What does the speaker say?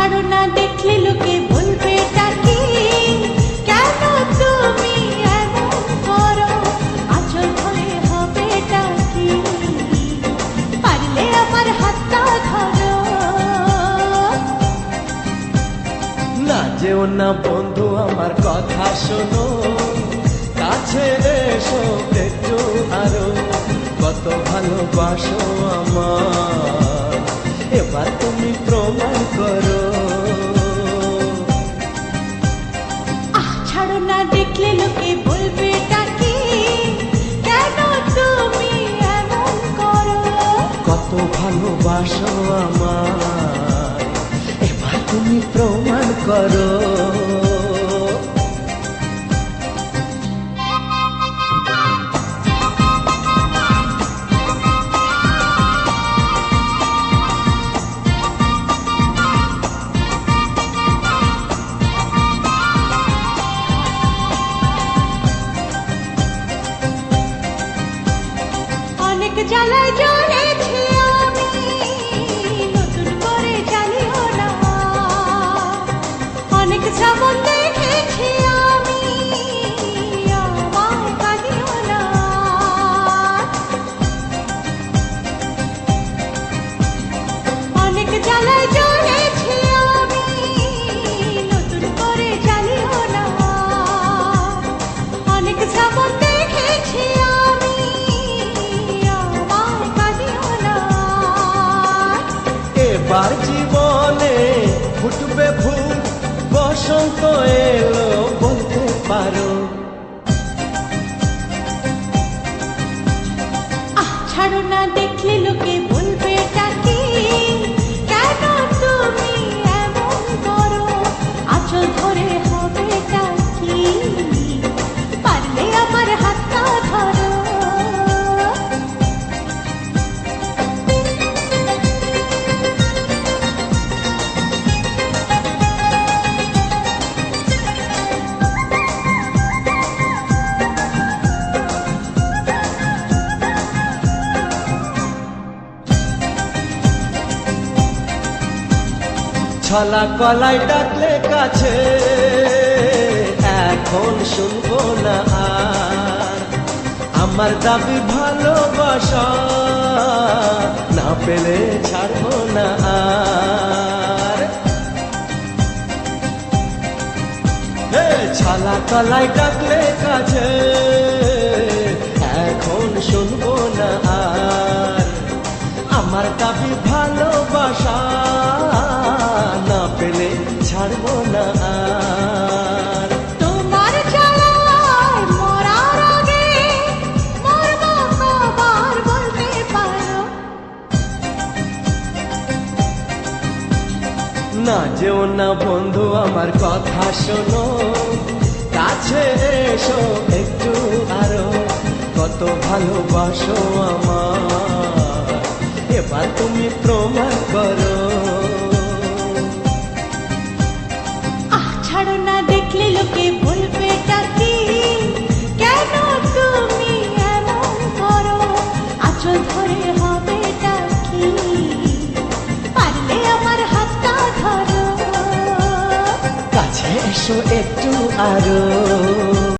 ছাড়ো না, দেখলে লোকে বলবে এটা কি, কেন তুমি এমন করো, আঁচল ধরে হবে এটা কি, পারলে আমার হাতটা ধরো। না যেও না বন্ধু আমার কথা শোনো, কাছে এসো একটু আরো, কত ভালোবাসো আমার, এবার তুমি প্রমাণ করো। ছাড়ো না, দেখলে লোকে বলবে এটা কি, কেন তুমি এমন করো, কত ভালোবাসো আমার, এবার তুমি প্রমাণ করো। অনেক জ্বালায় জ্বলেছি আমি, নতুন করে জ্বালিও না, অনেক শ্রাবণ দেখেছি আমি, আমায় কাঁদিও না। অনেক জ্বালায় জ্বলেছি আমি, নতুন করে জ্বালিও না, অনেক শ্রাবণ দেখেছি আমি, আমায় কাঁদিও না। এবার জীবনে ফুটবে ফুল, বসন্ত এলো বলতে পারো। ছাড়ো না, দেখলে লোকে বলবে এটা কি, কেন তুমি এমন করো, আঁচল ধরে হবে এটা কি, পারলে আমার হাতটা ধরো। ছলা কলাই ডাকলে কাছে, এখন শুনবো না আর, আমার দাবি ভালোবাসা, না পেলে ছাড়বো না আর। ছলা কলাই ডাকলে কাছে, এখন শুনবো না আর, আমার দাবি ভালোবাসা, না পেলে ছাড়বো না আর। তোমার জ্বালায় মরার আগে মরবো কবার বলতে পারো। না যেও না বন্ধু আমার কথা শোনো, কাছে এসো একটু আরো, কত ভালোবাসো আমার, এবার তুমি প্রমাণ করো। ছাড়ো না, দেখলে লোকে বলবে এটা কি, কেন তুমি এমন করো, আঁচল ধরে হবে এটা কি, পারলে আমার হাতটা ধরো। কাছে এসো একটু আরো।